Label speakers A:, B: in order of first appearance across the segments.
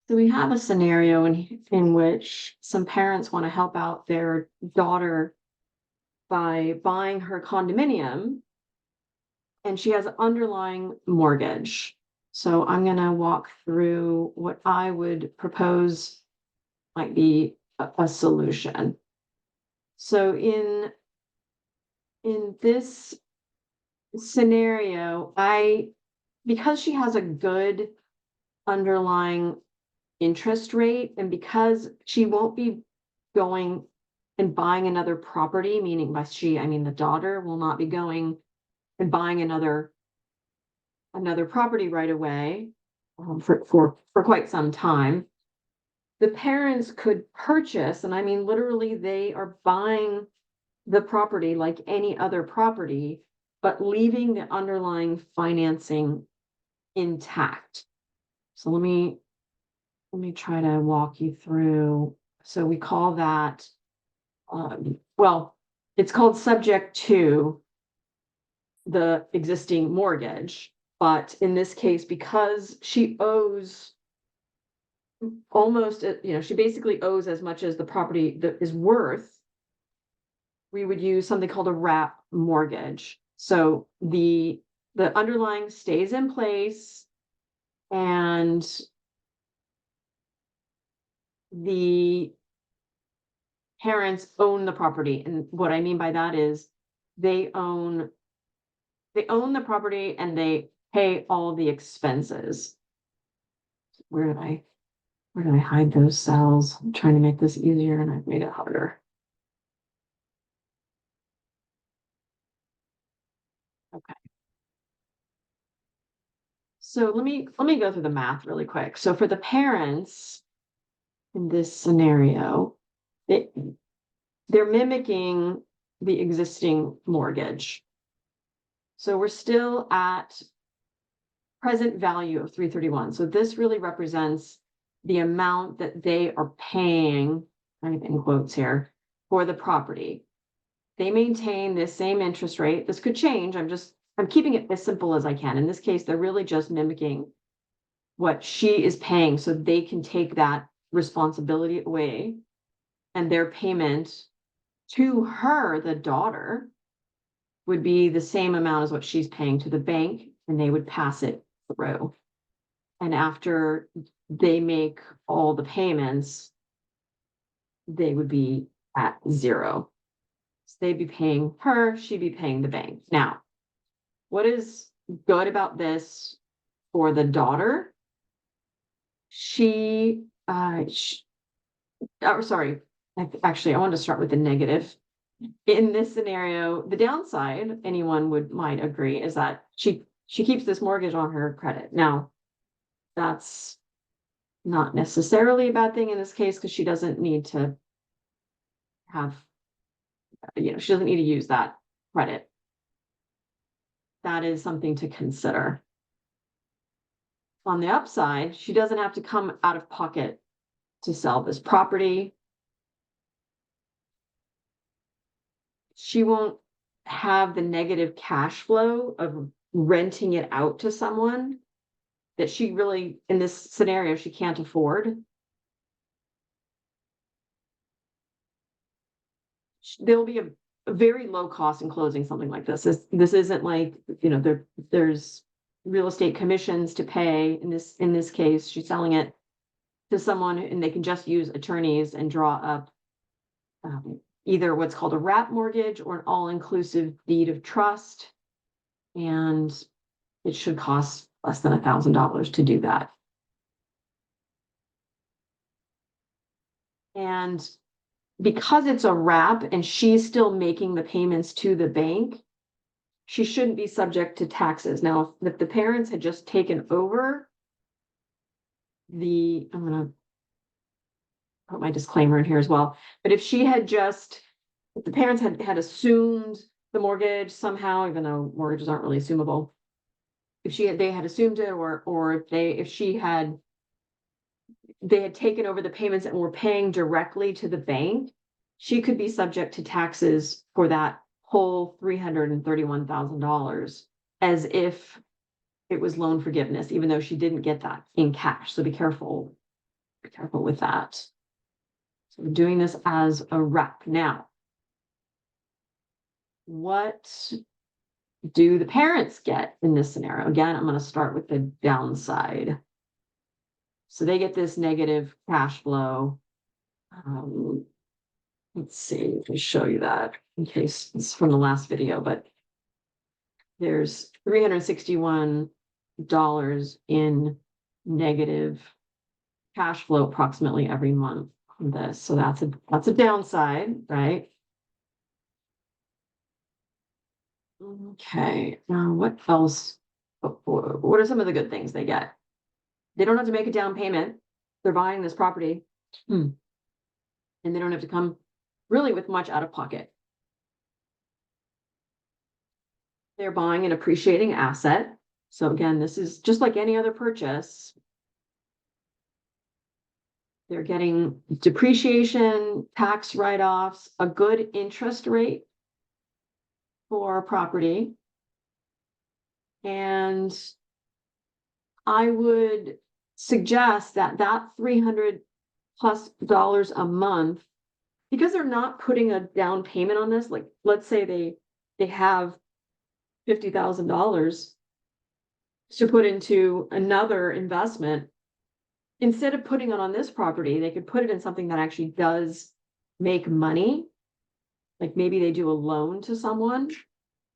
A: So we have a scenario in which some parents want to help out their daughter by buying her condominium, and she has an underlying mortgage. So I'm going to walk through what I would propose might be a solution. So in this scenario, I because she has a good underlying interest rate, and because she won't be going and buying another property, meaning by she, I mean the daughter will not be going and buying another property right away, for quite some time. The parents could purchase, and I mean literally they are buying the property like any other property, but leaving the underlying financing intact. So let me try to walk you through. So we call that, well, it's called subject to the existing mortgage. But in this case, because she owes almost, she basically owes as much as the property that is worth, we would use something called a wrap mortgage. So the underlying stays in place, and the parents own the property. And what I mean by that is they own they own the property and they pay all the expenses. Where did I where did I hide those cells? I'm trying to make this easier and I've made it harder. Okay. So let me go through the math really quick. So for the parents in this scenario, they, they're mimicking the existing mortgage. So we're still at present value of 331. So this really represents the amount that they are paying, I'm in quotes here, for the property. They maintain this same interest rate. This could change. I'm keeping it as simple as I can. In this case, they're really just mimicking what she is paying so they can take that responsibility away, and their payment to her, the daughter, would be the same amount as what she's paying to the bank, and they would pass it through. And after they make all the payments, they would be at zero. So they'd be paying her, she'd be paying the bank. Now, what is good about this for the daughter? Sorry, actually, I wanted to start with the negative. In this scenario, the downside, anyone might agree, is that she keeps this mortgage on her credit. Now, that's not necessarily a bad thing in this case, because she doesn't need to have, she doesn't need to use that credit. That is something to consider. On the upside, she doesn't have to come out of pocket to sell this property. She won't have the negative cash flow of renting it out to someone that she really, in this scenario, she can't afford. There'll be a very low cost in closing something like this. This isn't like, there's real estate commissions to pay. In this case, she's selling it to someone and they can just use attorneys and draw up either what's called a wrap mortgage or an all-inclusive deed of trust. And it should cost less than $1,000 to do that. And because it's a wrap and she's still making the payments to the bank, she shouldn't be subject to taxes. Now, if the parents had just taken over I'm going to put my disclaimer in here as well. But if the parents had assumed the mortgage somehow, even though mortgages aren't really assumable, they had assumed it, or if they had taken over the payments and were paying directly to the bank, she could be subject to taxes for that whole $331,000 as if it was loan forgiveness, even though she didn't get that in cash. So be careful Be careful with that. So we're doing this as a rep. Now, what do the parents get in this scenario? Again, I'm going to start with the downside. So they get this negative cash flow. Let's see, let me show you that in case it's from the last video, but there's $361 in negative cash flow approximately every month on this. So that's a downside, right? Okay, now what else? What are some of the good things they get? They don't have to make a down payment. They're buying this property. And they don't have to come really with much out of pocket. They're buying an appreciating asset. So again, this is just like any other purchase. They're getting depreciation, tax write-offs, a good interest rate for property. And I would suggest that $300+ a month, because they're not putting a down payment on this, like let's say they have $50,000 to put into another investment. Instead of putting it on this property, they could put it in something that actually does make money. Like maybe they do a loan to someone,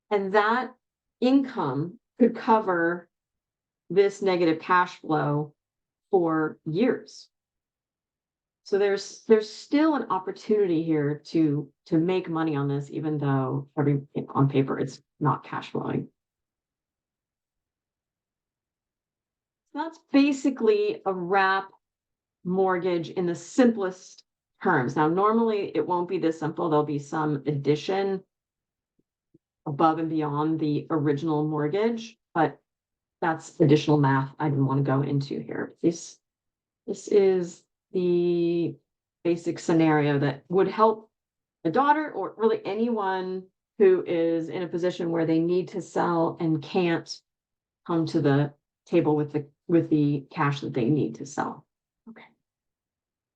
A: and that income could cover this negative cash flow for years. So there's still an opportunity here to make money on this, even though on paper it's not cash flowing. That's basically a wrap mortgage in the simplest terms. Now, normally it won't be this simple. There'll be some addition above and beyond the original mortgage, but that's additional math I didn't want to go into here. This is the basic scenario that would help a daughter or really anyone who is in a position where they need to sell and can't come to the table with the cash that they need to sell.